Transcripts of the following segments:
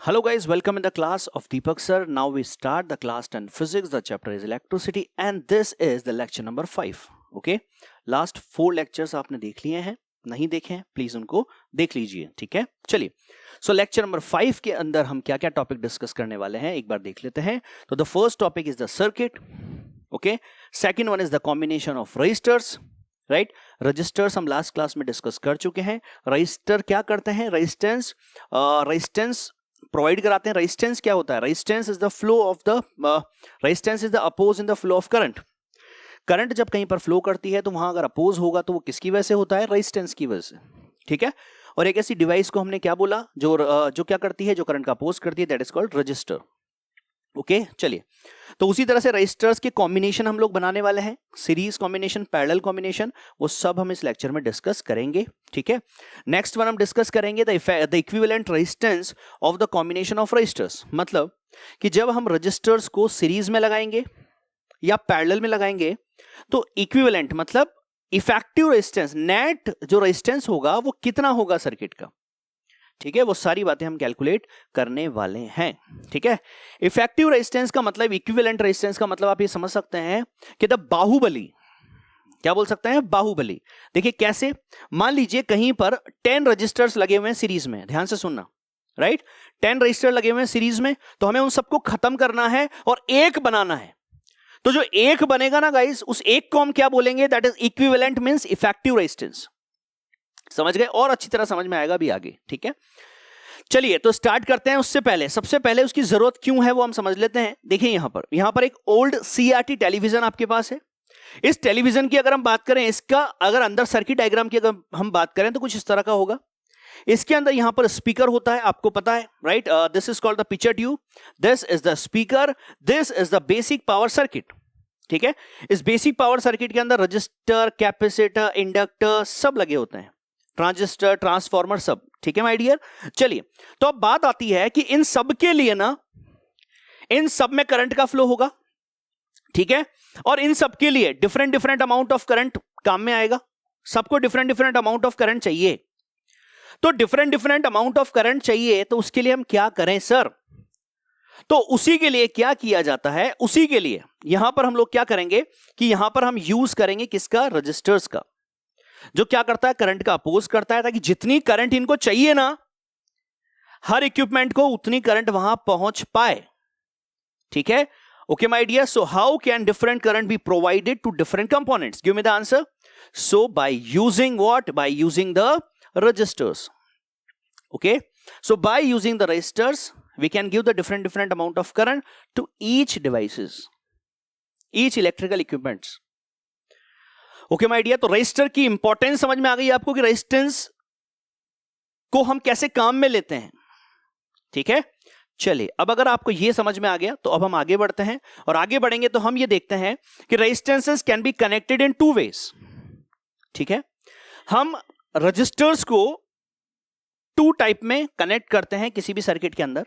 Hello guys, welcome in the class of Deepak sir. Now we start the class 10 physics. The chapter is electricity and this is the lecture number 5. Okay? Last 4 lectures आपने देख लिए हैं, नहीं देखे हैं please उनको देख लीजिए, ठीक है? चलिए, सो लेक्चर नंबर 5 के अंदर हम क्या क्या टॉपिक डिस्कस करने वाले हैं एक बार देख लेते हैं. तो the first topic is the circuit. Okay, second one is the combination of resistors. Right, resistors हम लास्ट क्लास में डिस्कस कर चुके हैं. रजिस्टर क्या करते हैं? रेजिस्टेंस प्रोवाइड कराते हैं. रेजिस्टेंस क्या होता है? Resistance is the flow of the resistance is the oppose in the flow of current. Current जब कहीं पर फ्लो करती है तो वहां अगर अपोज होगा तो वो किसकी वजह से होता है? रेजिस्टेंस की वजह से, ठीक है. और एक ऐसी डिवाइस को हमने क्या बोला जो क्या करती है, जो करंट का अपोज करती है, that is called register. Okay, चलिए, तो उसी तरह से रजिस्टर्स के कॉम्बिनेशन हम लोग बनाने वाले हैं. सीरीज कॉम्बिनेशन, पैरेलल कॉम्बिनेशन, वो सब हम इस लेक्चर में डिस्कस करेंगे, ठीक है. नेक्स्ट वन हम डिस्कस करेंगे the equivalent resistance of the combination of resistors. मतलब कि जब हम रजिस्टर्स को सीरीज में लगाएंगे या पैरेलल में लगाएंगे तो इक्विवेलेंट मतलब इफेक्टिव रेजिस्टेंस, नेट जो रेजिस्टेंस होगा वो कितना होगा सर्किट का, ठीक है. वो सारी बातें हम कैलकुलेट करने वाले हैं, ठीक है. इफेक्टिव रेजिस्टेंस का मतलब, इक्विवेलेंट रेजिस्टेंस का मतलब आप ये समझ सकते हैं कि द बाहुबली, क्या बोल सकते हैं? बाहुबली. देखिए कैसे, मान लीजिए कहीं पर 10 रजिस्टर्स लगे हुए हैं सीरीज में, ध्यान से सुनना. राइट, 10 रजिस्टर लगे हुए हैं सीरीज में, तो हमें उन सबको खत्म करना है और एक बनाना है. तो जो एक बनेगा ना गाइस, उस एक को हम क्या बोलेंगे? That is equivalent means effective resistance. समझ गए? और अच्छी तरह समझ में आएगा भी आगे, ठीक है. चलिए, तो स्टार्ट करते हैं. उससे पहले, सबसे पहले उसकी जरूरत क्यों है वो हम समझ लेते हैं. देखिए यहां पर एक ओल्ड सीआरटी टेलीविजन आपके पास है. इस टेलीविजन की अगर हम बात करें, इसका अगर अंदर सर्किट डायग्राम की अगर हम बात करें तो कुछ इस तरह का होगा. इसके अंदर यहां पर स्पीकर होता है, आपको पता है. Right, this is called the picture tube, this is the speaker, this is the basic power circuit, ठीक है. इस बेसिक पावर सर्किट के अंदर रजिस्टर, कैपेसिटर, इंडक्टर सब लगे होते हैं, ट्रांजिस्टर, ट्रांसफार्मर सब, ठीक है माय डियर. चलिए, तो अब बात आती है कि इन सब के लिए ना, इन सब में करंट का फ्लो होगा, ठीक है. और इन सब के लिए डिफरेंट अमाउंट ऑफ करंट काम में आएगा. सबको डिफरेंट अमाउंट ऑफ करंट चाहिए. तो डिफरेंट अमाउंट ऑफ करंट चाहिए, तो उसके लिए हम क्या करें सर? तो उसी के लिए क्या किया जाता है? उसी के लिए यहां पर हम लोग क्या करेंगे कि यहां पर हम यूज करेंगे किसका? रजिस्टर्स का, जो क्या करता है? करंट का अपोज करता है, ताकि जितनी करंट इनको चाहिए ना, हर इक्विपमेंट को उतनी करंट वहां पहुंच पाए, ठीक है. Okay my dear, so how can different current be provided to different components? Give me the answer. So by using what? By using the resistors. Okay, so by using the resistors we can give the different amount of current to each devices, each electrical equipments. okay my dear, तो resistor की importance समझ में आ गई आपको कि resistance को हम कैसे काम में लेते हैं, ठीक है. चलिए, अब अगर आपको यह समझ में आ गया तो अब हम आगे बढ़ते हैं, और आगे बढ़ेंगे तो हम ये देखते हैं कि resistances can be connected in 2 ways, ठीक है. हम रजिस्टर्स को 2 टाइप में कनेक्ट करते हैं किसी भी सर्किट के अंदर.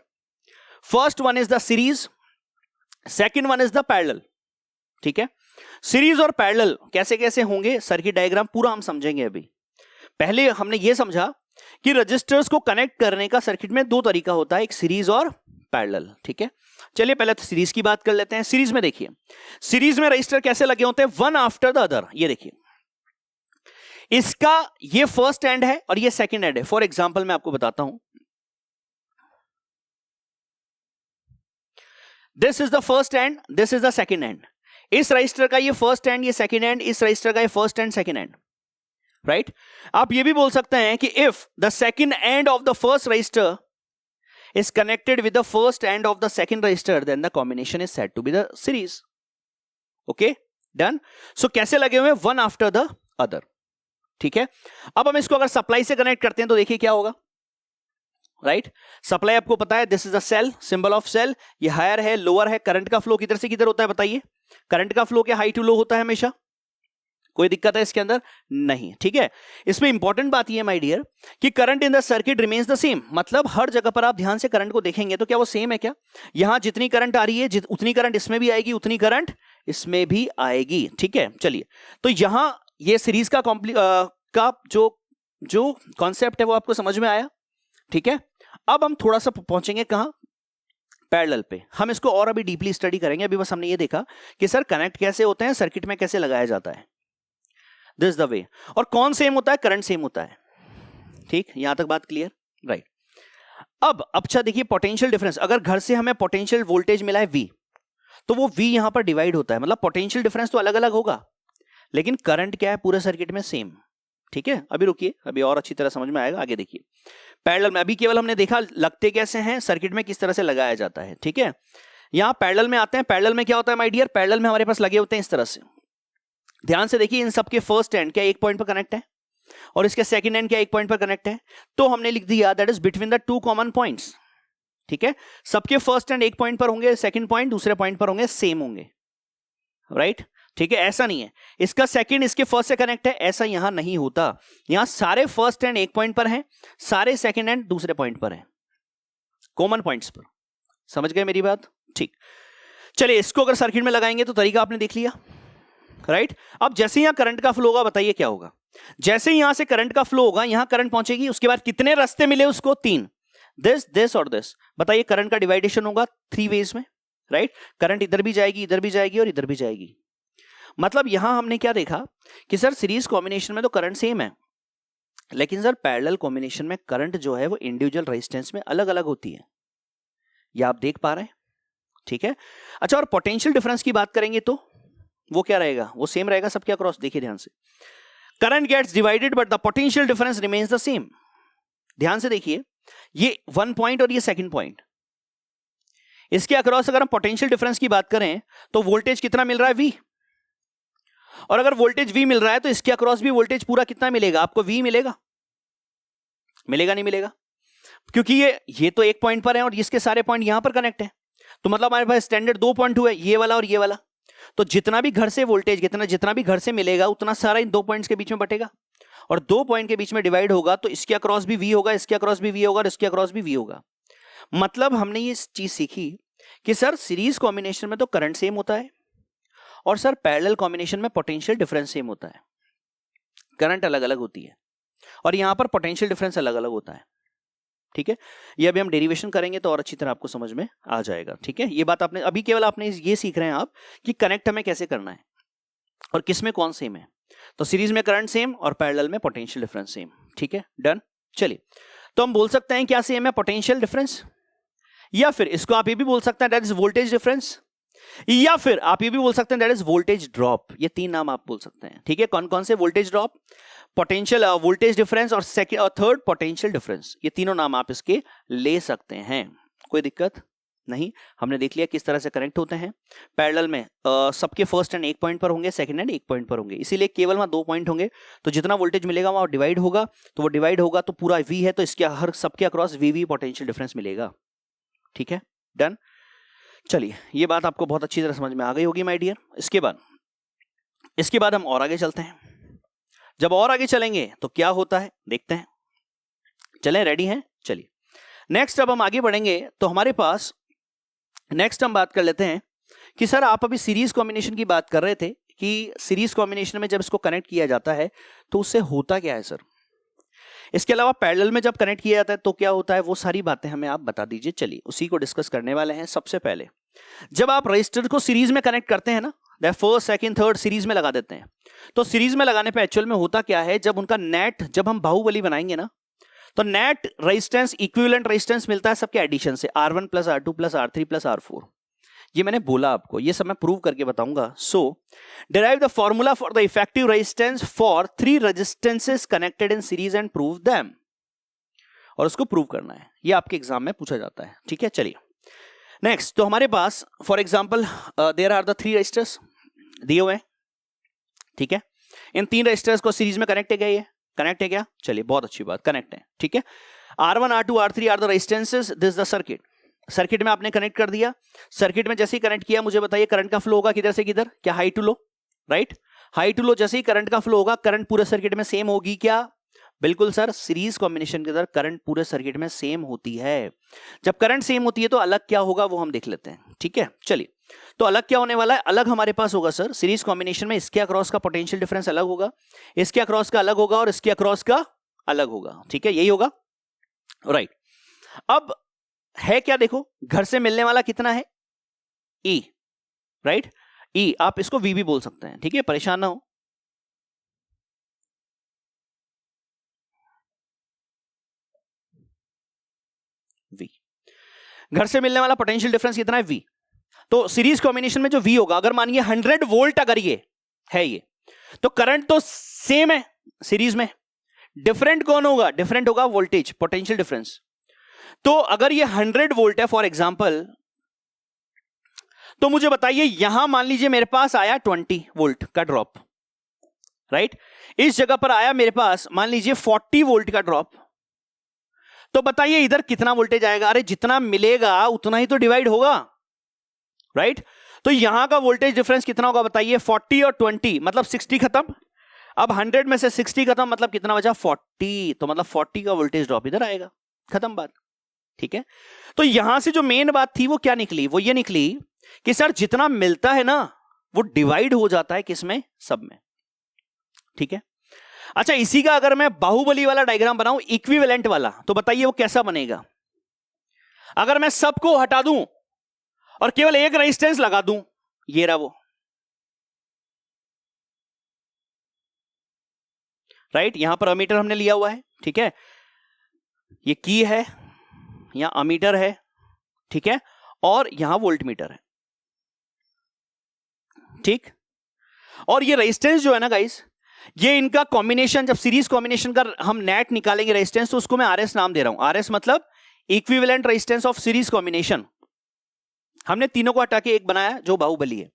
First one is the series, second one is the parallel, ठीक है. सीरीज और पैरेलल कैसे कैसे होंगे, सर्किट डायग्राम पूरा हम समझेंगे. अभी पहले हमने यह समझा कि रजिस्टर्स को कनेक्ट करने का सर्किट में 2 तरीका होता है, एक सीरीज और पैरेलल, ठीक है. चलिए पहले तो सीरीज की बात कर लेते हैं. सीरीज में देखिए, सीरीज में रजिस्टर कैसे लगे होते हैं? One after the other. ये देखिए, इसका ये फर्स्ट एंड है और ये सेकंड एंड है. फॉर एग्जांपल मैं आपको बताता हूं, this is the first and, this is the second and. इस रजिस्टर का ये फर्स्ट एंड, ये सेकंड एंड, इस रजिस्टर का ये first and, second and. Right, आप ये भी बोल सकते हैं कि if the second and of the first resistor is connected with the first end of the second resistor, then the combination is said to be the series. Okay, done. So कैसे लगे हुए? वन आफ्टर द अदर, ठीक है. अब हम इसको अगर supply से कनेक्ट करते हैं तो देखिए क्या होगा. राइट, सप्लाई आपको पता है, this is a cell, symbol of cell. ये हायर है, लोअर है. करंट का फ्लो किधर से किधर होता है बताइए? करंट का फ्लो क्या हाई टू लो होता है हमेशा? कोई दिक्कत है इसके अंदर? नहीं, ठीक है. इसमें इंपॉर्टेंट बात यह माय डियर कि current in the circuit remains the same. मतलब हर जगह पर आप ध्यान से करंट को देखेंगे तो क्या वो सेम है क्या? यहां जितनी करंट आ रही है उतनी करंट इसमें भी आएगी, उतनी करंट इसमें भी आएगी, ठीक है. चलिए, तो यहां ये सीरीज का जो कॉन्सेप्ट है वो आपको समझ में आया, ठीक है. अब हम थोड़ा सा पहुंचेंगे कहां, पैरेलल पे। हम इसको और अभी डीपली स्टडी करेंगे। अभी बस हमने ये देखा कि सर कनेक्ट कैसे होते हैं, सर्किट में कैसे लगाया जाता है, दिस द वे। और कौन सेम होता है, करंट सेम होता है। ठीक, यहां तक बात क्लियर, राइट। अब अच्छा देखिए, पोटेंशियल डिफरेंस, अगर घर से हमें पोटेंशियल वोल्टेज मिला है V, तो वो V यहां पर डिवाइड होता है, मतलब पोटेंशियल डिफरेंस तो अलग अलग होगा, लेकिन करंट क्या है पूरे सर्किट में सेम। ठीक है, अभी रुकिए, अभी और अच्छी तरह समझ में आएगा, आगे देखिए। पैरेलल में अभी केवल हमने देखा लगते कैसे हैं, सर्किट में किस तरह से लगाया जाता है। ठीक है, यहां पैरेलल में आते हैं। पैरेलल में क्या होता है माय डियर, पैरेलल में हमारे पास लगे होते हैं इस तरह से। ध्यान से देखिए, इन सबके फर्स्ट एंड क्या एक पॉइंट पर कनेक्ट है, और इसके सेकंड एंड क्या एक पॉइंट पर कनेक्ट है, तो हमने लिख दिया that is between the two common points. ठीक है, सबके फर्स्ट एंड एक पॉइंट पर होंगे, सेकंड पॉइंट दूसरे पॉइंट पर होंगे, सेम होंगे, राइट। ठीक है, ऐसा नहीं है इसका सेकंड इसके फर्स्ट से कनेक्ट है, ऐसा यहां नहीं होता। यहां सारे फर्स्ट एंड एक पॉइंट पर हैं, सारे सेकंड एंड दूसरे पॉइंट पर हैं, कॉमन पॉइंट्स पर। समझ गए मेरी बात? ठीक, चलिए इसको अगर सर्किट में लगाएंगे तो तरीका आपने देख लिया, राइट। अब जैसे यहां करंट का फ्लो होगा, बताइए क्या होगा। जैसे यहां से करंट का फ्लो होगा, यहां करंट पहुंचेगी, उसके बाद कितने रास्ते मिले उसको, 3, दिस और दिस। बताइए करंट का डिवाइडेशन होगा 3 वेज में, राइट। करंट इधर भी जाएगी, इधर भी जाएगी और इधर भी जाएगी। मतलब यहां हमने क्या देखा कि सर सीरीज कॉम्बिनेशन में तो करंट सेम है, लेकिन सर पैरेलल कॉम्बिनेशन में करंट जो है वो इंडिविजुअल रेजिस्टेंस में अलग अलग होती है। ये आप देख पा रहे हैं, ठीक है। अच्छा, और पोटेंशियल डिफरेंस की बात करेंगे तो वो क्या रहेगा, वो सेम रहेगा सबके अक्रॉस। देखिए ध्यान से, current gets divided but the potential difference remains the same. ध्यान से देखिए, ये 1 पॉइंट और ये सेकंड पॉइंट, इसके अक्रॉस अगर हम पोटेंशियल डिफरेंस की बात करें तो वोल्टेज कितना मिल रहा है, V। और अगर वोल्टेज V मिल रहा है तो इसके अक्रॉस भी वोल्टेज पूरा कितना मिलेगा आपको, V मिलेगा। मिलेगा नहीं मिलेगा, क्योंकि ये तो एक पॉइंट पर है और इसके सारे पॉइंट यहां पर कनेक्ट है, तो मतलब हमारे पास स्टैंडर्ड 2 पॉइंट हुए, ये वाला और ये वाला। तो जितना भी घर से वोल्टेज जितना भी घर से मिलेगा उतना सारा इन 2 पॉइंट्स के बीच में बटेगा, और 2 पॉइंट के बीच में डिवाइड होगा, तो इसके अक्रॉस भी V होगा, इसके अक्रॉस भी V होगा और इसके अक्रॉस भी V होगा। मतलब हमने ये चीज सीखी कि सर सीरीज कॉम्बिनेशन में तो करंट सेम होता है, और सर पैरेलल कॉम्बिनेशन में पोटेंशियल डिफरेंस सेम होता है। करंट अलग अलग होती है और यहां पर पोटेंशियल डिफरेंस अलग अलग होता है। ठीक है, ये अभी हम डेरिवेशन करेंगे तो और अच्छी तरह आपको समझ में आ जाएगा। ठीक है, ये बात आपने अभी केवल आपने ये सीख रहे हैं आप कि कनेक्ट हमें कैसे करना है और किस में कौन सेम है। तो सीरीज में करंट सेम और पैरेलल में पोटेंशियल डिफरेंस सेम। ठीक है, डन। चलिए, तो हम बोल सकते हैं क्या सेम है, पोटेंशियल डिफरेंस, या फिर इसको आप ये भी बोल सकते हैं दैट इज वोल्टेज डिफरेंस, या फिर आप ये भी बोल सकते हैं दैट इज वोल्टेज ड्रॉप। ये 3 नाम आप बोल सकते हैं। ठीक है, कौन कौन से, voltage drop, potential voltage difference और सेकंड और थर्ड पोटेंशियल डिफरेंस। ये तीनों नाम आप इसके ले सकते हैं, कोई दिक्कत नहीं। हमने देख लिया किस तरह से कनेक्ट होते हैं। पैरेलल में सबके फर्स्ट एंड एक पॉइंट पर होंगे, सेकंड एंड एक पॉइंट पर होंगे, इसीलिए केवल वहां 2 पॉइंट होंगे, तो जितना वोल्टेज मिलेगा वहां डिवाइड होगा, तो वो डिवाइड होगा तो पूरा V है, तो इसके हर सबके अक्रॉस VV पोटेंशियल डिफरेंस मिलेगा। ठीक है, डन। चलिए, ये बात आपको बहुत अच्छी तरह समझ में आ गई होगी माय डियर। इसके बाद हम और आगे चलते हैं। जब और आगे चलेंगे तो क्या होता है देखते हैं। चलें, रेडी हैं? चलिए नेक्स्ट, अब हम आगे बढ़ेंगे तो हमारे पास नेक्स्ट हम बात कर लेते हैं कि सर आप अभी सीरीज कॉम्बिनेशन की बात कर रहे थे कि सीरीज कॉम्बिनेशन में जब इसको कनेक्ट किया जाता है तो उससे होता क्या है सर। इसके अलावा पैरेलल में जब कनेक्ट किया जाता है तो क्या होता है, वो सारी बातें हमें आप बता दीजिए। चलिए उसी को डिस्कस करने वाले हैं। सबसे पहले जब आप रजिस्टर को सीरीज में कनेक्ट करते हैं ना, फर्स्ट सेकंड थर्ड सीरीज में लगा देते हैं, तो सीरीज में लगाने पे एक्चुअल में होता क्या है, जब उनका नेट, जब हम बाहुबली बनाएंगे ना, तो नेट रेजिस्टेंस, इक्विवेलेंट रेजिस्टेंस मिलता है सबके एडिशन से, R1 plus R2 plus R3 plus R4। ये मैंने बोला आपको, ये सब मैं प्रूव करके बताऊंगा। So derive the formula for the effective resistance for 3 resistances connected in series and prove them, और उसको प्रूव करना है। ये आपके एग्जाम में पूछा जाता है। ठीक है, चलिए नेक्स्ट। तो हमारे पास for example there are the 3 resistors दिए हुए हैं। ठीक है, इन 3 रेजिस्टर्स को सीरीज में कनेक्ट है क्या, ये कनेक्ट है क्या, चलिए बहुत अच्छी बात, कनेक्ट है। ठीक है, R1 R2 R3 are the resistances, this the circuit. Circuit में आपने कनेक्ट कर दिया। सर्किट में जैसे ही कनेक्ट किया, मुझे बताइए करंट का फ्लो होगा किधर से किधर, क्या high to low, right. High to low जैसे ही करंट का फ्लो होगा, करंट पूरे सर्किट में सेम होगी क्या, बिल्कुल सर, सीरीज कॉम्बिनेशन के अंदर करंट पूरे सर्किट में सेम होती है। जब करंट सेम होती है तो अलग क्या होगा वो हम देख लेते हैं। ठीक है, चलिए, तो अलग क्या होने वाला है, अलग हमारे पास होगा सर सीरीज कॉम्बिनेशन में इसके अक्रॉस का पोटेंशियल डिफरेंस अलग होगा, इसके अक्रॉस का अलग होगा और इसके अक्रॉस का अलग होगा। ठीक है, यही होगा, राइट। अब है क्या, देखो घर से मिलने वाला कितना है, E, राइट, E, आप इसको V भी बोल सकते हैं, ठीक है, परेशान ना हो। V, घर से मिलने वाला पोटेंशियल डिफरेंस कितना है, V। तो सीरीज कॉम्बिनेशन में जो V होगा, अगर मानिए 100 वोल्ट अगर ये है, ये तो करंट तो सेम है सीरीज में, डिफरेंट कौन होगा, डिफरेंट होगा वोल्टेज, पोटेंशियल डिफरेंस। तो अगर ये 100 वोल्ट है फॉर एग्जांपल, तो मुझे बताइए यहां मान लीजिए मेरे पास आया 20 वोल्ट का ड्रॉप, राइट, इस जगह पर आया मेरे पास मान लीजिए 40 वोल्ट का ड्रॉप, तो बताइए इधर कितना वोल्टेज आएगा, अरे जितना मिलेगा उतना ही तो डिवाइड होगा, राइट। तो यहां का वोल्टेज डिफरेंस कितना होगा बताइए, 40 और 20 मतलब 60 खत्म, अब 100 में से 60 खत्म मतलब कितना बचा, 40, तो मतलब 40 का वोल्टेज ड्रॉप इधर आएगा, खत्म बात, ठीक है। तो यहां से जो मेन बात थी वो क्या निकली, वो ये निकली कि सर जितना मिलता है ना वो डिवाइड हो जाता है किसमें, सब में, ठीक है। अच्छा, इसी का अगर मैं बाहुबली वाला डायग्राम बनाऊं, इक्विवेलेंट वाला, तो बताइए वो कैसा बनेगा। अगर मैं सबको हटा दूं और केवल एक रेजिस्टेंस लगा दूं, ये रहा वो, राइट, यहां पर अमीटर हमने लिया हुआ है, ठीक है, ये की है, यहां अमीटर है, ठीक है, और यहां वोल्ट मीटर है, ठीक। और ये रेजिस्टेंस जो है ना गाइस, ये इनका कॉम्बिनेशन, जब सीरीज कॉम्बिनेशन का हम नेट निकालेंगे रेजिस्टेंस, तो उसको मैं आरएस नाम दे रहा हूं, आरएस मतलब equivalent resistance of series combination. हमने तीनों को हटा के एक बनाया जो बाहुबली है।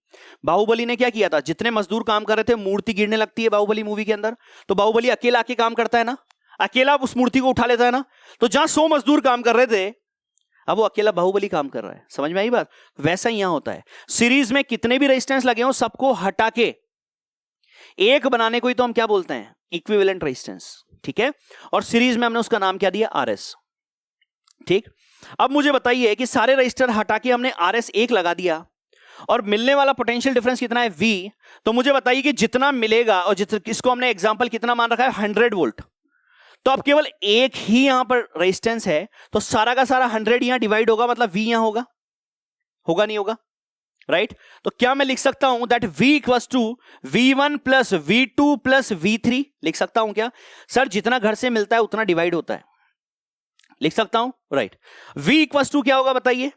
बाहुबली ने क्या किया था, जितने मजदूर काम कर रहे थे, मूर्ति गिरने लगती है बाहुबली मूवी के अंदर, तो बाहुबली अकेला आके काम करता है ना, अकेला उस मूर्ति को उठा लेता है ना, तो जहां 100 मजदूर काम कर रहे थे, अब वो अकेला बाहुबली काम कर रहा है, समझ में आई बात। वैसा ही यहां होता है, सीरीज में कितने भी रेजिस्टेंस लगे हो सबको हटा के एक बनाने को ही तो हम क्या बोलते हैं, इक्विवेलेंट रेजिस्टेंस, ठीक है। और सीरीज में हमने उसका नाम क्या दिया, आरएस, ठीक। अब मुझे बताइए कि सारे रजिस्टर हटा के हमने आरएस 1 लगा दिया और मिलने वाला पोटेंशियल डिफरेंस कितना है, V। तो मुझे बताइए कि जितना मिलेगा, और इसको हमने एग्जांपल कितना मान रखा है, 100 वोल्ट, तो अब केवल एक ही यहां पर रेजिस्टेंस है, तो सारा का सारा 100 यहां डिवाइड होगा, मतलब V यहां होगा, होगा नहीं होगा, राइट। तो क्या मैं लिख सकता हूं that V equals to V1 plus V2 plus V3, लिख सकता हूं क्या, सर जितना घर से मिलता है उतना डिवाइड होता है, लिख सकता हूं, राइट। V इक्वल्स टू क्या होगा बताइए,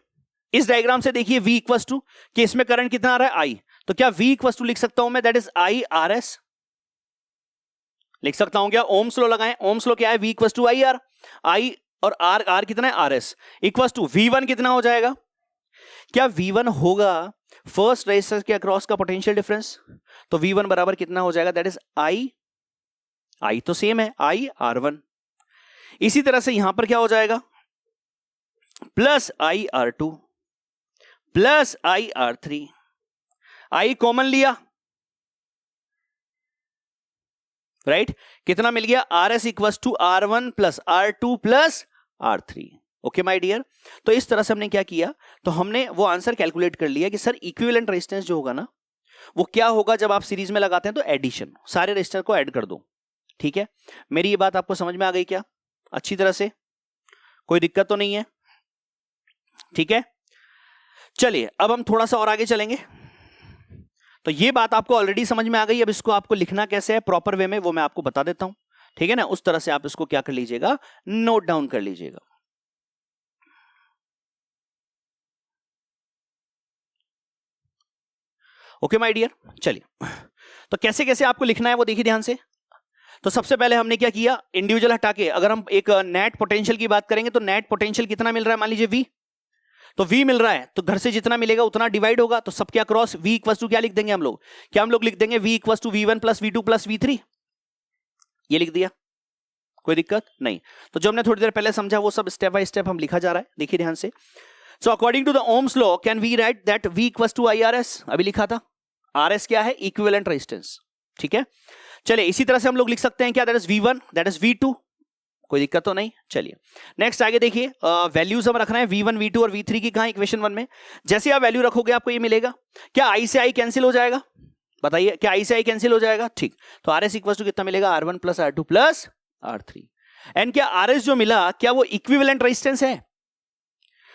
इस डायग्राम से देखिए V इक्वल्स टू कि इसमें करंट कितना आ रहा है, I, तो क्या V इक्वल्स टू लिख सकता हूं मैं, दैट इज I RS, लिख सकता हूं क्या, ओम्स लॉ लगाएं, ओम्स लॉ क्या है, V equals to I R, I और R कितना है, RS इक्वल्स टू V1 कितना हो जाएगा, क्या V1 होगा फर्स्ट रेजिस्टेंस के अक्रॉस का पोटेंशियल डिफरेंस, तो V1 बराबर कितना हो जाएगा, दैट इज I तो सेम है, I R1। इसी तरह से यहां पर क्या हो जाएगा, plus I R2 plus I R3, I common लिया, राइट, कितना मिल गया, RS equals to R1 plus R2 plus R3, okay my dear. तो इस तरह से हमने क्या किया, तो हमने वो आंसर कैलकुलेट कर लिया कि सर इक्विवेलेंट रेजिस्टेंस जो होगा ना वो क्या होगा जब आप सीरीज में लगाते हैं, तो एडिशन, सारे रेजिस्टर को ऐड कर दो, ठीक है। मेरी ये बात आपको समझ में आ गई क्या, अच्छी तरह से, कोई दिक्कत तो नहीं है, ठीक है। चलिए अब हम थोड़ा सा और आगे चलेंगे। तो ये बात आपको ऑलरेडी समझ में आ गई, अब इसको आपको लिखना कैसे है प्रॉपर वे में वो मैं आपको बता देता हूं, ठीक है ना। उस तरह से आप इसको क्या कर लीजिएगा, नोट डाउन कर लीजिएगा। ओके माय डियर, चलिए तो कैसे कैसे आपको लिखना है वो देखिए ध्यान से। तो सबसे पहले हमने क्या किया, इंडिविजुअल हटा के अगर हम एक नेट पोटेंशियल की बात करेंगे, तो नेट पोटेंशियल कितना मिल रहा है, मान लीजिए V, तो V मिल रहा है, तो घर से जितना मिलेगा उतना डिवाइड होगा, तो सबके अक्रॉस V इक्वल्स टू क्या लिख देंगे हम लोग, क्या हम लोग लिख देंगे V equals to V1 plus V2 plus V3, ये लिख दिया, कोई दिक्कत नहीं। तो जो हमने थोड़ी देर पहले समझा वो सब स्टेप बाय स्टेप हम लिखा जा रहा है, देखिए ध्यान से। So according to the Ohm's law can we write that V equals to IRS, अभी लिखा था, RS क्या है, इक्विवेलेंट रेजिस्टेंस, ठीक है। चलिए इसी तरह से हम लोग लिख सकते हैं क्या, that is V1, that is V2, कोई दिक्कत तो नहीं। चलिए नेक्स्ट आगे देखिए, वैल्यूज हम रखना है V1 V2 और V3 की, कहां, इक्वेशन 1 में। जैसे आप वैल्यू रखोगे आपको ये मिलेगा, क्या I से I कैंसिल हो जाएगा, बताइए, क्या I से I कैंसिल हो जाएगा, ठीक। तो RS इक्वल्स टू कितना मिलेगा, R1 plus R2 plus R3, and क्या RS जो मिला क्या वो इक्विवेलेंट रेजिस्टेंस है,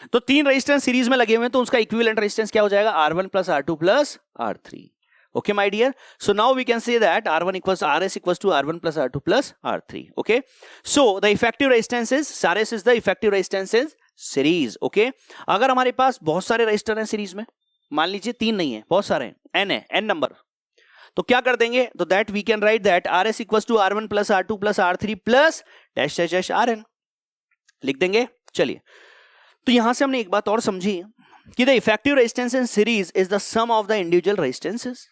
तो 3 रेजिस्टेंस सीरीज में लगे हुए हैं तो उसका इक्विवेलेंट रेजिस्टेंस क्या हो जाएगा, R1 plus R2 plus R3. Okay, my dear. So now we can say that R1 equals RS equals to R1 plus R2 plus R3. Okay. So the effective resistance is RS is the effective resistance is series. Okay. अगर हमारे पास बहुत सारे resistor हैं series में, मान लीजिए 3 नहीं है, बहुत सारे हैं, n है, n नंबर, तो क्या कर देंगे, तो that we can write that RS equals to R1 plus R2 plus R3 plus dash dash dash RN लिख देंगे. चलिए, तो यहां से हमने एक बात और समझी कि the effective resistance in series is the sum of the individual resistances.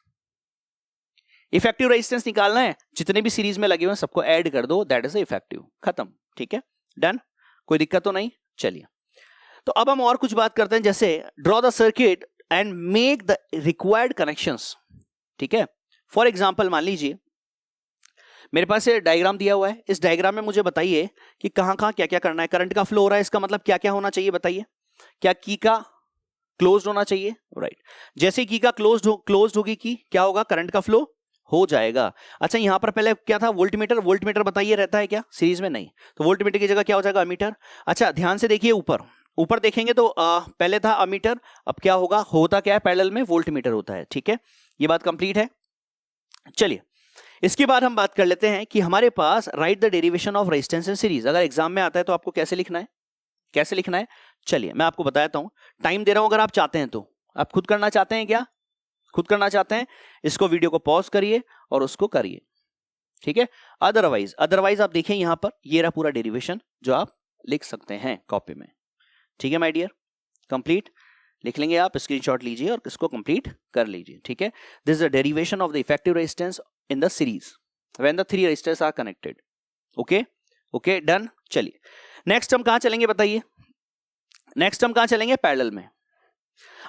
Effective resistance निकालना है, जितने भी सीरीज में लगे हुए हैं सबको ऐड कर दो, दैट इज इफेक्टिव. खत्म. ठीक है, डन, कोई दिक्कत तो नहीं. चलिए, तो अब हम और कुछ बात करते हैं, जैसे draw the circuit and make the required connections. ठीक है, फॉर एग्जांपल मान लीजिए मेरे पास ये डायग्राम दिया हुआ है, इस डायग्राम में मुझे बताइए कि कहां कहां क्या क्या करना है. करंट का फ्लो हो रहा है, इसका मतलब क्या क्या होना चाहिए बताइए. क्या की का क्लोज्ड होना चाहिए, राइट. जैसे की का क्लोज्ड होगी की, क्या होगा, करंट का फ्लो हो जाएगा. अच्छा, यहां पर पहले क्या था, वोल्टमीटर. वोल्टमीटर बताइए रहता है क्या सीरीज में, नहीं, तो वोल्टमीटर की जगह क्या हो जाएगा, अमीटर. अच्छा, ध्यान से देखिए, ऊपर ऊपर देखेंगे तो पहले था अमीटर, अब क्या होगा, होता क्या है, पैरेलल में वोल्टमीटर होता है. ठीक है, ये बात कंप्लीट है. चलिए, इसके बाद हम बात कर लेते हैं कि हमारे पास write the derivation of resistance in series. अगर एग्जाम में आता है तो आपको कैसे लिखना है, कैसे लिखना है. चलिए, मैं आपको बताता हूं, टाइम दे रहा हूं, अगर आप चाहते हैं तो. आप खुद करना चाहते हैं क्या, खुद करना चाहते हैं, इसको वीडियो को पॉज करिए और उसको करिए. ठीक है, अदरवाइज आप देखें यहां पर, ये रहा पूरा डेरिवेशन जो आप लिख सकते हैं कॉपी में. ठीक है माय डियर, कंप्लीट लिख लेंगे आप, स्क्रीनशॉट लीजिए और इसको कंप्लीट कर लीजिए. ठीक है, this is the derivation of the effective resistance in the series when the 3 resistors are connected. Okay okay, done. चलिए, नेक्स्ट हम कहां चलेंगे बताइए, नेक्स्ट हम कहां चलेंगे, पैरेलल में.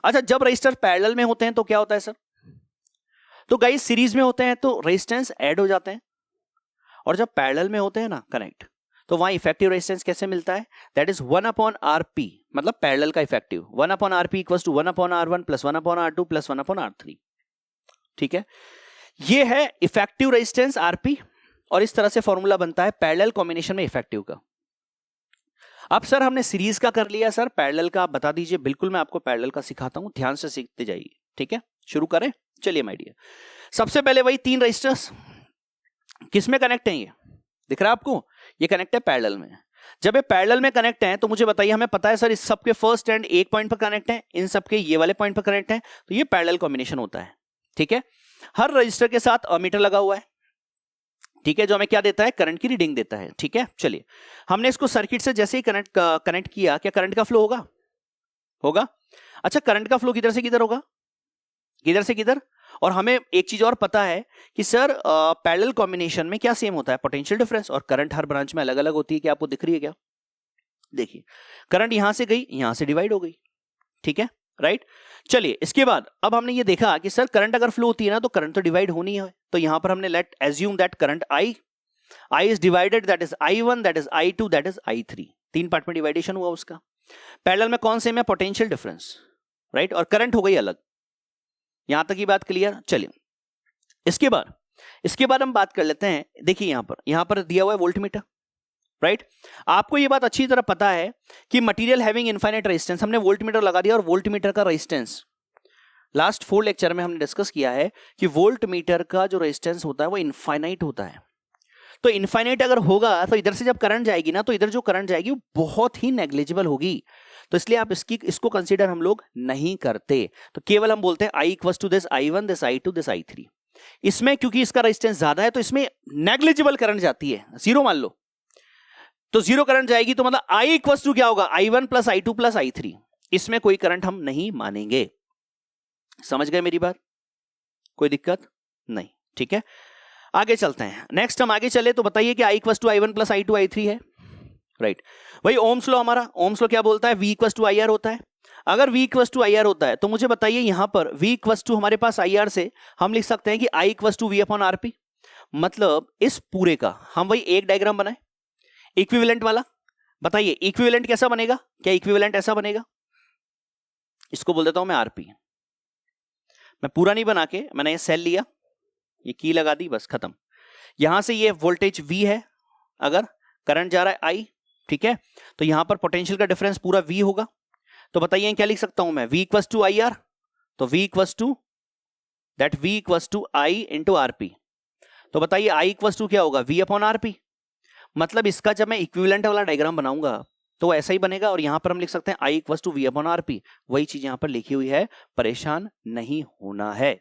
अच्छा, जब रेजिस्टर पैरेलल में होते हैं तो क्या होता है सर, तो गाइस सीरीज में होते हैं तो रेजिस्टेंस ऐड हो जाते हैं, और जब पैरेलल में होते हैं ना कनेक्ट, तो वहां इफेक्टिव रेजिस्टेंस कैसे मिलता है, दैट इज 1/RP, मतलब पैरेलल का effective 1/RP equals to 1/R1 plus 1/R2 plus 1/R3. ठीक है, ये है इफेक्टिव रेजिस्टेंस RP, और इस तरह से फॉर्मूला बनता है पैरेलल कॉम्बिनेशन में इफेक्टिव का. अब सर हमने सीरीज का कर लिया, सर पैरेलल का आप बता दीजिए. बिल्कुल, मैं आपको पैरेलल का सिखाता हूं, ध्यान से सीखते जाइए. ठीक है, शुरू करें. चलिए माय डियर, सबसे पहले वही 3 रेजिस्टर्स किस में कनेक्ट हैं, ये दिख रहा है आपको, ये कनेक्ट है पैरेलल में. जब ये पैरेलल में कनेक्ट है तो मुझे बताइए, हमें पता है सर इस सबके फर्स्ट एंड एक पॉइंट पर कनेक्ट है, इन सबके ये वाले पॉइंट पर कनेक्ट है, तो ये पैरेलल कॉम्बिनेशन होता है. ठीक है, हर रजिस्टर के साथ अमीटर लगा हुआ है. ठीक है, जो हमें क्या देता है, करंट की रीडिंग देता है. ठीक है, चलिए, हमने इसको सर्किट से जैसे ही कनेक्ट किया, क्या करंट का फ्लो होगा, होगा. अच्छा, करंट का फ्लो किधर से किधर होगा, किधर से किधर. और हमें एक चीज और पता है कि सर पैरेलल कॉम्बिनेशन में क्या सेम होता है, पोटेंशियल डिफरेंस, और करंट हर ब्रांच में अलग अलग होती है. क्या आपको दिख रही है क्या, देखिए, करंट यहां से गई, यहां से डिवाइड हो गई. ठीक है, राइट. चलिए, इसके बाद अब हमने ये देखा कि सर करंट अगर फ्लो होती है ना तो करंट तो डिवाइड होनी है, तो यहां पर हमने late assume that current I is divided, that is I1, that is I2, that is I3. 3 part में डिवाइडेशन हुआ उसका. पैरेलल में कौन से में, पोटेंशियल डिफरेंस, राइट, और करंट हो गई अलग. यहां तक की बात क्लियर. चलिए, इसके बाद हम बात कर लेते हैं. देखिए, यहां पर दिया हुआ है वोल्टमीटर, राइट. आपको ये बात अच्छी तरह पता है कि मटेरियल हैविंग इनफाइनाइट रेजिस्टेंस, हमने वोल्टमीटर लगा दिया, और वोल्टमीटर का रेजिस्टेंस लास्ट 4 लेक्चर में हमने डिस्कस किया है कि वोल्टमीटर का जो रेजिस्टेंस होता है वो इनफाइनाइट होता है. तो इनफाइनाइट अगर होगा तो इधर से जब करंट जाएगी ना, तो इधर जो करंट जाएगी वो बहुत ही नेग्लिजिबल होगी. तो इसलिए आप इसको कंसीडर हम लोग नहीं करते, तो केवल हम बोलते हैं I equals to this I1, this I2, this I3. इसमें क्योंकि इसका रेजिस्टेंस ज्यादा है तो इसमें नेग्लिजिबल करंट जाती है, 0 मान लो, तो 0 करंट जाएगी, तो मतलब I इक्वल्स टू क्या होगा, I1 plus I2 plus I3. इसमें कोई करंट हम नहीं मानेंगे. समझ गए मेरी बात, कोई दिक्कत नहीं. ठीक है, आगे चलते हैं. नेक्स्ट हम आगे चले तो बताइए कि I equals to I1 plus I2 I3 है, राइट. वही ओम्स लॉ, हमारा ओम्स लॉ क्या बोलता है, V इक्वल्स टू IR होता है. अगर V इक्वल्स टू IR होता है तो मुझे बताइए यहां पर V इक्वल्स टू हमारे पास IR से हम लिख सकते हैं कि I equals to V upon RP. मतलब इस पूरे का हम वही एक डायग्राम बनाए इक्विवेलेंट वाला. बताइए इक्विवेलेंट कैसा बनेगा, क्या इक्विवेलेंट ऐसा बनेगा, इसको बोल देता हूं मैं RP. मैं पूरा नहीं बना के, मैंने ये सेल लिया, ये की लगा दी, बस खत्म. यहां से ये वोल्टेज V है, अगर करंट जा रहा है I, ठीक है, तो यहां पर पोटेंशियल का डिफरेंस पूरा V होगा. तो बताइए क्या लिख सकता हूं मैं, V equals to I R, तो V equals to I into RP. तो बताइए I इक्वल्स टू क्या होगा, V अपॉन आरपी। मतलब इसका जब मैं इक्विवेलेंट वाला डायग्राम बनाऊंगा तो ऐसा ही बनेगा, और यहां पर हम लिख सकते हैं I equals to V upon RP. वही चीज यहां पर लिखी हुई है, परेशान नहीं होना है।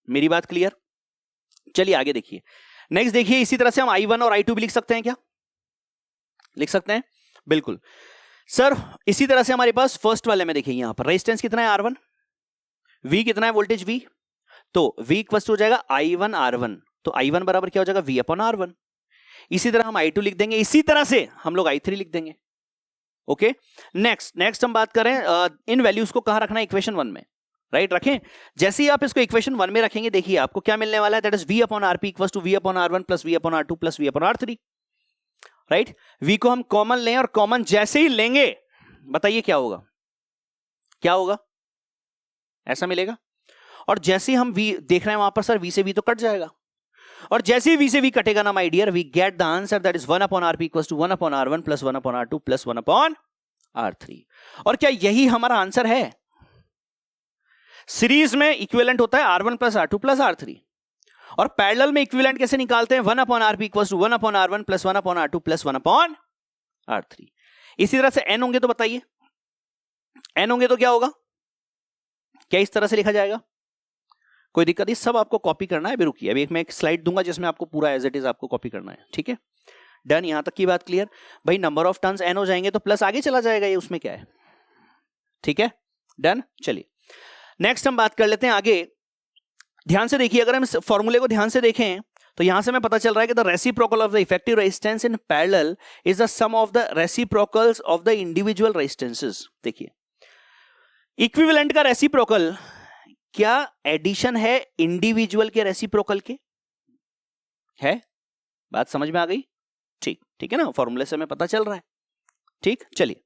मेरी बात क्लियर? चलिए आगे देखिए, नेक्स्ट देखिए, इसी तरह से हम I1 और I2 भी लिख सकते हैं क्या? लिख सकते हैं, बिल्कुल सर। इसी तरह से हमारे पास फर्स्ट वाले में देखिए, यहां पर रेजिस्टेंस कितना है R1, V कितना है वोल्टेज V, तो V इक्वल टू हो जाएगा I1 R1, तो I1 बराबर क्या हो जाएगा, V अपॉन R1। इसी तरह हम I2 लिख देंगे, इसी तरह से हम लोग I3 लिख देंगे। ओके, नेक्स्ट हम बात करें इन वैल्यूज को कहां रखना है, इक्वेशन 1 में, राइट रखें। जैसे ही आप इसको इक्वेशन 1 में रखेंगे, देखिए आपको क्या मिलने वाला है, that is V upon RP equals to V upon R1 plus V upon R2 plus V upon R3, right. V को हम कॉमन लें, और कॉमन जैसे ही लेंगे बताइए क्या होगा, क्या होगा, ऐसा मिलेगा। और जैसे हम V देख रहे हैं वहां पर सर V से V तो कट जाएगा, और जैसे ही V से V कटेगा ना my dear, we get the answer that is 1 upon RP equals to 1 upon R1 plus 1 upon R2 plus 1 upon R3। और क्या यही हमारा आंसर है? सीरीज में इक्विवेलेंट होता है R1 plus R2 plus R3, और पैरेलल में इक्विवेलेंट कैसे निकालते हैं, 1 upon RP equals to 1 upon R1 plus 1 upon R2 plus 1 upon R3। इसी तरह से n होंगे तो बताइए, n होंगे तो क्या होगा, क्या इस तरह से लिखा जाएगा? कोई दिक्कत नहीं, सब आपको कॉपी करना है। अभी रुकिए, अभी मैं एक स्लाइड दूंगा जिसमें आपको पूरा एज इट इज आपको कॉपी करना है, ठीक है। डन, यहां तक की बात क्लियर। भाई नंबर ऑफ टर्न्स n हो जाएंगे तो प्लस आगे चला जाएगा, ये उसमें क्या है, ठीक है। डन, चलिए नेक्स्ट हम बात कर लेते हैं आगे। ध्यान से देखिए, अगर हम इस फॉर्मूले को ध्यान से देखें तो यहां से हमें पता चल रहा है कि the reciprocal of the effective resistance in parallel is the sum of the reciprocals of the individual resistances. देखिए, इक्विवेलेंट का रेसिप्रोकल क्या एडिशन है इंडिविजुअल के रेसिप्रोकल के, है? बात समझ में आ गई? ठीक है ना, फॉर्मूले से हमें पता चल रहा है, ठीक। चलिए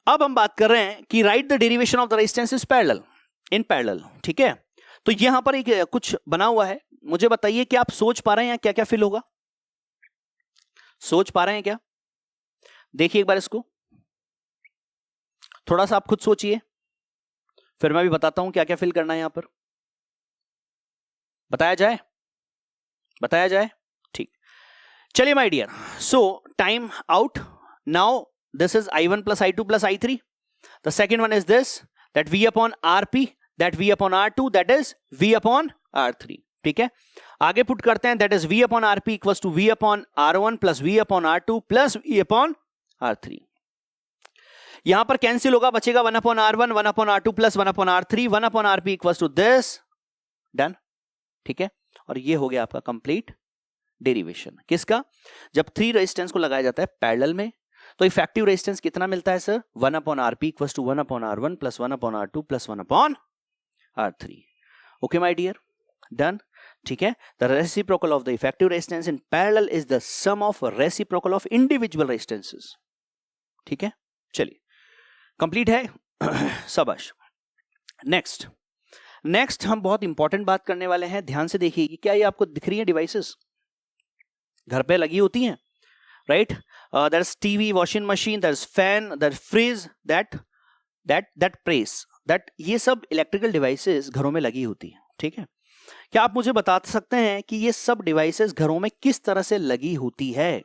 अब हम बात कर रहे हैं कि right the derivation of the resistance is parallel in parallel, ठीक है। तो यहां पर एक कुछ बना हुआ है, मुझे बताइए कि आप सोच पा रहे हैं क्या क्या फिल होगा, सोच पा रहे हैं क्या? देखिए एक बार इसको, थोड़ा सा आप खुद सोचिए, फिर मैं भी बताता हूं क्या क्या फिल करना है यहां पर। बताया जाए, ठीक। चलिए my dear, so time out now. This is I1 plus I2 plus I3। The second one is this, that V upon RP, that V upon R2, that is V upon R3, ठीक है। आगे put करते हैं, that is V upon RP equals to V upon R1 plus V upon R2 plus V upon R3। यहां पर cancel होगा, बचेगा 1 upon R1, 1 upon R2 plus 1 upon R3, 1 upon RP equals to this. Done, ठीक है। और ये हो गया आपका कंप्लीट डेरिवेशन किसका, जब 3 रेजिस्टेंस को लगाया जाता है पैरेलल में तो इफेक्टिव रेजिस्टेंस कितना मिलता है sir, 1 upon RP equals to 1 upon R1 plus 1 upon R2 plus 1 upon R3। Okay my dear, done, ठीक है। The reciprocal of the effective resistance in parallel is the sum of reciprocal of individual resistances, ठीक है। चलिए complete है, शाबाश। Next हम बहुत important बात करने वाले हैं, ध्यान से देखिए। क्या ये आपको दिख रही है डिवाइसेस, घर पे लगी होती हैं, right. That is TV, washing machine, that is fan, that fridge, that press, that ये सब इलेक्ट्रिकल डिवाइसेस घरों में लगी होती है, ठीक है। क्या आप मुझे बता सकते हैं कि ये सब डिवाइसेस घरों में किस तरह से लगी होती है?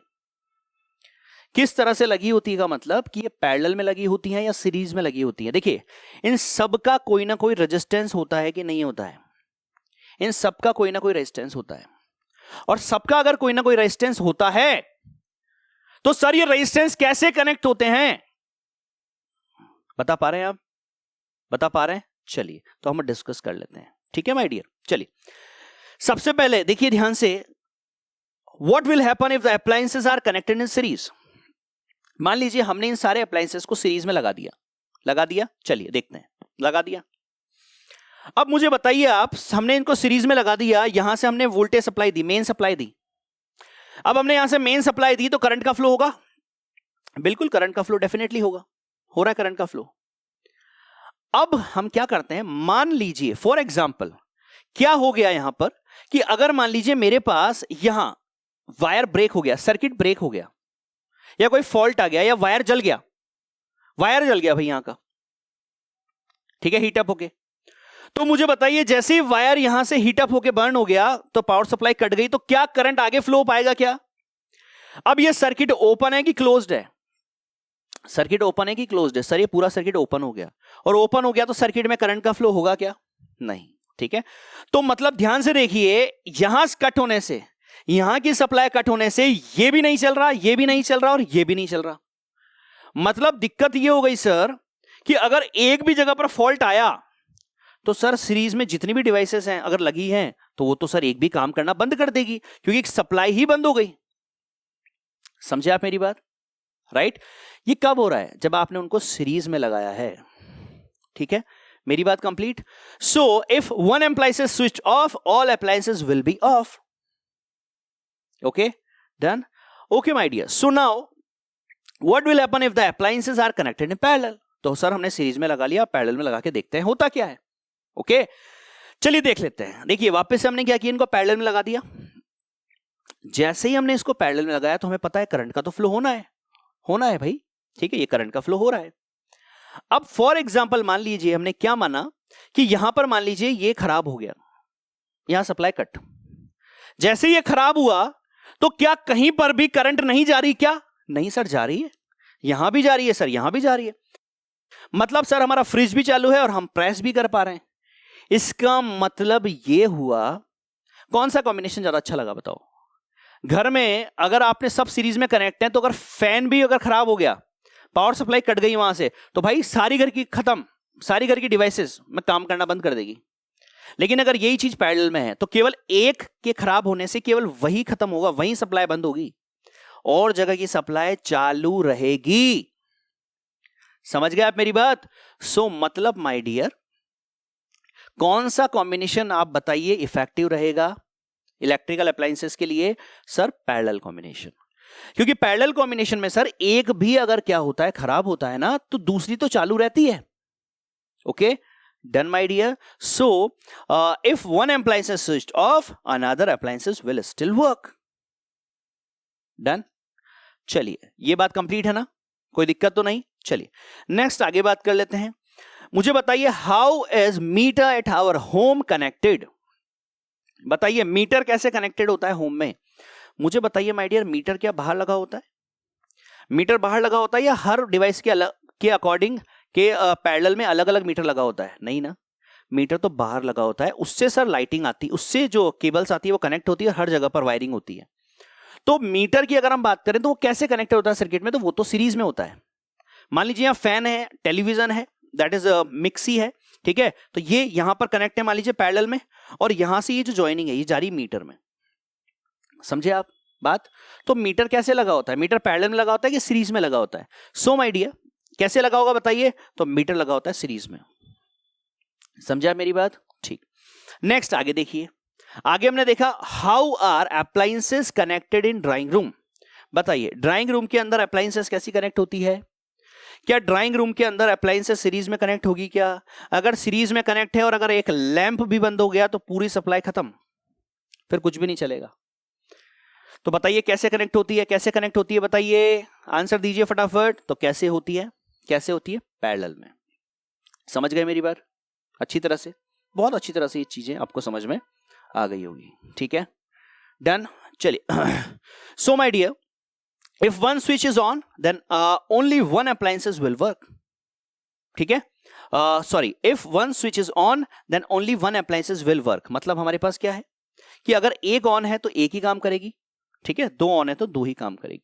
किस तरह से लगी होती है का मतलब कि ये पैरेलल में लगी होती हैं या सीरीज में लगी होती हैं। देखिए, इन सब का कोई ना कोई रेजिस्टेंस होता है कि नहीं होता है, इन सब का कोई ना कोई रेजिस्टेंस होता है। और सबका अगर कोई ना कोई रेजिस्टेंस होता है तो सर ये रेजिस्टेंस कैसे कनेक्ट होते हैं, बता पा रहे हैं आप? बता पा रहे हैं? चलिए तो हम डिस्कस कर लेते हैं, ठीक है माय डियर। चलिए सबसे पहले देखिए ध्यान से, what will happen if the appliances are connected in series. मान लीजिए हमने इन सारे अप्लायंसेस को सीरीज में लगा दिया, चलिए देखते हैं, लगा दिया। अब मुझे बताइए आप, हमने इनको सीरीज में लगा दिया, यहां से हमने वोल्टेज सप्लाई दी, मेन सप्लाई दी। अब हमने यहां से मेन सप्लाई दी तो करंट का फ्लो होगा, बिल्कुल करंट का फ्लो डेफिनेटली होगा, हो रहा है करंट का फ्लो। अब हम क्या करते हैं, मान लीजिए फॉर एग्जाम्पल क्या हो गया यहां पर कि अगर मान लीजिए मेरे पास यहां वायर ब्रेक हो गया, सर्किट ब्रेक हो गया, या कोई फॉल्ट आ गया, या वायर जल गया, वायर जल गया भाई यहां का, ठीक है, हीटअप होके। तो मुझे बताइए जैसे ही वायर यहां से हीटअप होके बर्न हो गया तो पावर सप्लाई कट गई, तो क्या करंट आगे फ्लो पाएगा क्या? अब ये सर्किट ओपन है कि क्लोज्ड है? सर्किट ओपन है कि क्लोज्ड है? सर ये पूरा सर्किट ओपन हो गया, और ओपन हो गया तो सर्किट में करंट का फ्लो होगा क्या? नहीं, ठीक है। तो मतलब ध्यान से देखिए, यहां कट होने से, यहां की सप्लाई कट होने से ये भी नहीं चल रहा, ये भी नहीं चल रहा, और ये भी नहीं चल रहा। मतलब दिक्कत ये हो गई सर कि अगर एक भी जगह पर फॉल्ट आया तो सर सीरीज में जितनी भी डिवाइसेस हैं अगर लगी हैं तो वो तो सर एक भी काम करना बंद कर देगी, क्योंकि सप्लाई ही बंद हो गई। समझे आप मेरी बात? राइट? ये कब हो रहा है? जब आपने उनको सीरीज में लगाया है, ठीक है। मेरी बात complete? So if one appliance is switched off, all appliances will be off. Okay, done? Okay my dear, so now what will happen if the appliances are connected in parallel? तो sir हमने series में लगा लिया, parallel में लगा के देखते हैं होता क्या है। ओके, चलिए देख लेते हैं। देखिए वापस से हमने क्या किया, इनको पैरेलल में लगा दिया। जैसे ही हमने इसको पैरेलल में लगाया तो हमें पता है करंट का तो फ्लो होना है भाई, ठीक है, ये करंट का फ्लो हो रहा है। अब फॉर एग्जांपल मान लीजिए हमने क्या माना कि यहां पर मान लीजिए ये खराब हो गया, यहां सप्लाई कट। जैसे ये खराब हुआ तो क्या कहीं पर भी करंट नहीं जा रही क्या? नहीं सर, जा रही है, यहां भी जा रही है सर, यहां भी जा रही है। मतलब सर हमारा फ्रिज भी चालू है और हम प्रेस भी कर पा रहे हैं। इसका मतलब ये हुआ, कौन सा कॉम्बिनेशन ज्यादा अच्छा लगा बताओ? घर में अगर आपने सब सीरीज में कनेक्ट हैं तो अगर फैन भी अगर खराब हो गया, पावर सप्लाई कट गई वहां से, तो भाई सारी घर की खत्म, सारी घर की डिवाइसेस में काम करना बंद कर देगी। लेकिन अगर यही चीज पैरेलल में है तो केवल एक के खराब होने से केवल वही खत्म होगा, वही सप्लाई बंद होगी, और जगह की सप्लाई चालू रहेगी। समझ गए आप मेरी बात? सो मतलब माय डियर, कौन सा कॉम्बिनेशन आप बताइए इफेक्टिव रहेगा इलेक्ट्रिकल अप्लायंसेस के लिए? सर पैरेलल कॉम्बिनेशन, क्योंकि पैरेलल कॉम्बिनेशन में सर एक भी अगर क्या होता है, खराब होता है ना, तो दूसरी तो चालू रहती है। Okay, done my dear? So if one appliance is switched off, another appliances will still work. Done? चलिए, ये बात कंप्लीट है ना, कोई दिक्कत तो नहीं? चलिए नेक्स्ट आगे बात कर लेते हैं। मुझे बताइए how is meter at our home connected? बताइए मीटर कैसे कनेक्टेड होता है होम में? मुझे बताइए माय डियर, मीटर क्या बाहर लगा होता है? मीटर बाहर लगा होता है या हर डिवाइस के अकॉर्डिंग के पैरेलल में अलग अलग मीटर लगा होता है? नहीं ना, मीटर तो बाहर लगा होता है, उससे सर लाइटिंग आती है, उससे जो केबल्स आती है वो कनेक्ट होती है, हर जगह पर वायरिंग होती है। तो मीटर की अगर हम बात करें तो वो कैसे कनेक्ट होता है सर्किट में? तो वो तो सीरीज में होता है। मान लीजिए यहाँ फैन है, टेलीविजन है, दैट इज मिक्सी है, ठीक है, तो ये यहां पर कनेक्ट है मान लीजिए पैरेलल में, और यहां से ये जो ज्वाइनिंग है ये जा रही मीटर में। समझे आप बात? तो मीटर कैसे लगा होता है? मीटर पैरेलल में लगा होता है कि सीरीज में लगा होता है? सो माय डियर, कैसे लगा होगा बताइए? तो मीटर लगा होता है सीरीज में। समझा मेरी बात? ठीक, नेक्स्ट आगे देखिए। आगे हमने देखा how are appliances connected in drawing room. बताइए ड्राइंग रूम के अंदर अप्लायंसेस कैसी कनेक्ट होती है? क्या ड्राइंग रूम के अंदर अप्लायंसेस सीरीज में कनेक्ट होगी क्या? अगर सीरीज में कनेक्ट है और अगर एक लैंप भी बंद हो गया तो पूरी सप्लाई खत्म, फिर कुछ भी नहीं चलेगा। तो बताइए कैसे कनेक्ट होती है? कैसे कनेक्ट होती है बताइए, आंसर दीजिए फटाफट। तो कैसे होती है? कैसे होती है? पैरेलल में। समझ गए मेरी बात? अच्छी तरह से, बहुत अच्छी तरह से ये चीजें आपको समझ में आ गई होगी, ठीक है, डन। चलिए so my dear, if one switch is on then only one appliances will work, ठीक है, sorry, if one switch is on then only one appliances will work। मतलब हमारे पास क्या है कि अगर एक ऑन है तो एक ही काम करेगी, ठीक है, दो ऑन है तो दो ही काम करेगी,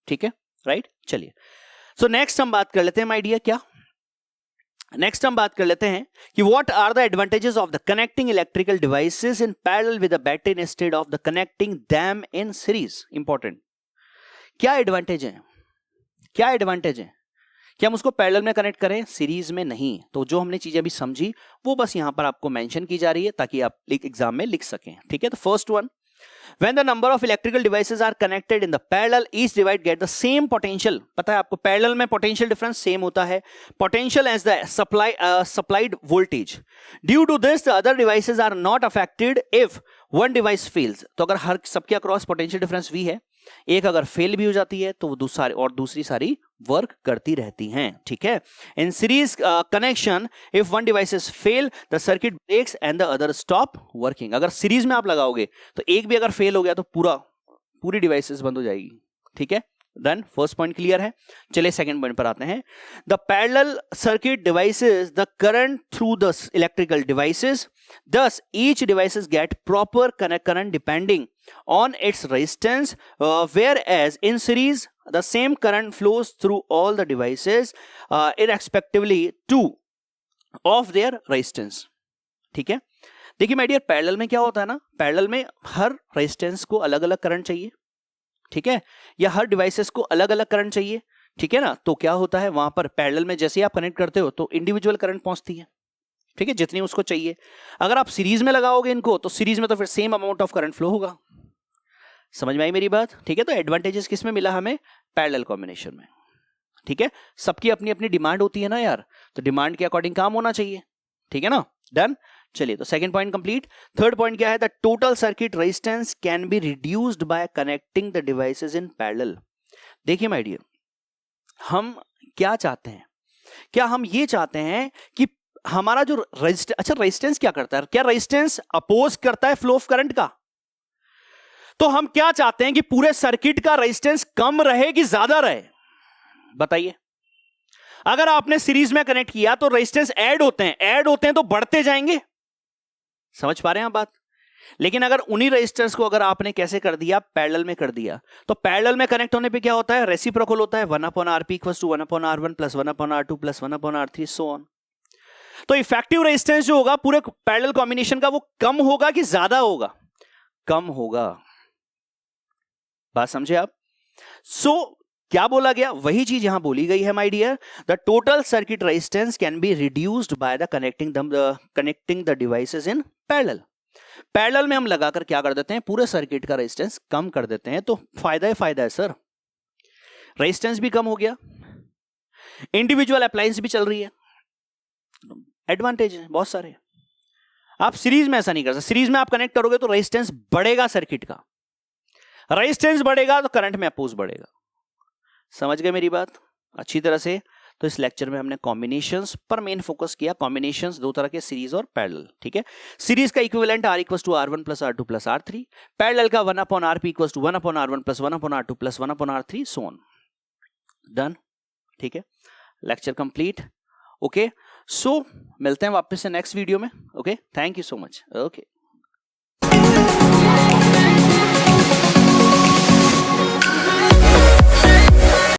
ठीक है, राइट। चलिए सो नेक्स्ट हम बात कर लेते हैं माय डियर, क्या नेक्स्ट हम बात कर लेते हैं कि what are the advantages of the connecting electrical devices in parallel with the battery instead of the connecting them in series. Important, क्या एडवांटेज है? क्या एडवांटेज है कि हम उसको पैरेलल में कनेक्ट करें, सीरीज में नहीं? तो जो हमने चीजें अभी समझी वो बस यहां पर आपको मेंशन की जा रही है ताकि आप एग्जाम में लिख सकें, ठीक है। तो first one, when the number of electrical devices are connected in the parallel, each device get the same potential। पता है आपको पैरेलल में पोटेंशियल डिफरेंस सेम होता है, potential as the supplied voltage। Due to this the other devices are not affected if one device fails, तो अगर हर सबके across potential difference V है, एक अगर फेल भी हो जाती है तो वो दूसरी सारी वर्क करती रहती हैं, ठीक है। In series connection if one devices fail the circuit breaks and the other stop working. अगर सीरीज में आप लगाओगे तो एक भी अगर फेल हो गया तो पूरी डिवाइसेस बंद हो जाएगी, ठीक है। डन, फर्स्ट पॉइंट क्लियर है। चलिए सेकंड पॉइंट पर आते हैं। The parallel circuit devices the current through the electrical devices, thus each devices get proper current depending on its resistance, whereas in series the same current flows through all the devices irrespectively to of their resistance, ठीक है। देखिए my dear, parallel में क्या होता है ना, parallel में हर resistance को अलग अलग करंट चाहिए, ठीक है, या हर डिवाइसेस को अलग अलग करंट चाहिए, ठीक है ना। तो क्या होता है वहां पर पैरेलल में जैसे ही आप कनेक्ट करते हो तो इंडिविजुअल करंट पहुंचती है, ठीक है, जितनी उसको चाहिए। अगर आप सीरीज में लगाओगे इनको तो सीरीज में तो फिर same amount of current flow होगा। समझ में आई मेरी बात, ठीक है। तो एडवांटेजेस किस में मिला हमें, पैरेलल कॉम्बिनेशन में, ठीक है। सबकी अपनी अपनी डिमांड होती है ना यार, तो डिमांड के अकॉर्डिंग काम होना चाहिए, ठीक है ना। डन, चलिए तो second point complete. Third point क्या है, the total circuit resistance can be reduced bye connecting the devices in parallel. देखिए माय डियर, हम क्या चाहते हैं, क्या हम ये चाहते हैं कि हमारा जो रेजिस्टेंस क्या करता है, क्या रेजिस्टेंस अपोज करता है फ्लो ऑफ करंट का। तो हम क्या चाहते हैं कि पूरे सर्किट का रेजिस्टेंस कम रहे कि ज्यादा रहे, बताइए। अगर आपने सीरीज में कनेक्ट किया तो रेजिस्टेंस ऐड होते हैं तो बढ़ते जाएंगे, समझ पा रहे हैं आप बात। लेकिन अगर उन्हीं रेजिस्टर्स को अगर आपने कैसे कर दिया, पैरेलल में कर दिया, तो पैरेलल में कनेक्ट होने पे क्या होता है, रेसिप्रोकल होता है, 1/Rp = 1/R1 + 1/R2 + 1/R3 so on. तो इफेक्टिव रेजिस्टेंस जो होगा पूरे पैरेलल कॉम्बिनेशन का वो कम होगा कि ज्यादा होगा, कम होगा। बात समझे आप। सो क्या बोला गया, वही चीज यहां बोली गई है my dear. The total circuit resistance can be reduced by the connecting the devices in parallel. Parallel में हम लगाकर क्या कर देते हैं, पूरे सर्किट का रेजिस्टेंस कम कर देते हैं, तो फायदा ही फायदा है सर। रेजिस्टेंस भी कम हो गया, इंडिविजुअल अप्लायंस भी चल रही है, एडवांटेज है बहुत सारे। आप सीरीज में ऐसा नहीं कर सकते, सीरीज में आप कनेक्ट करोगे तो रेजिस्टेंस बढ़ेगा, सर्किट का रेजिस्टेंस बढ़ेगा तो करंट में अपोज बढ़ेगा। समझ गए मेरी बात अच्छी तरह से। तो इस लेक्चर में हमने कॉम्बिनेशंस पर मेन फोकस किया। कॉम्बिनेशंस दो तरह के, सीरीज और पैरेलल, ठीक है। सीरीज का equivalent R = R1 + R2 + R3, parallel का 1/Rp = 1/R1 + 1/R2 + 1/R3 so on. Done, ठीक है, लेक्चर कंप्लीट। ओके, सो मिलते हैं वापस से नेक्स्ट वीडियो में। Okay, thank you so much. Okay.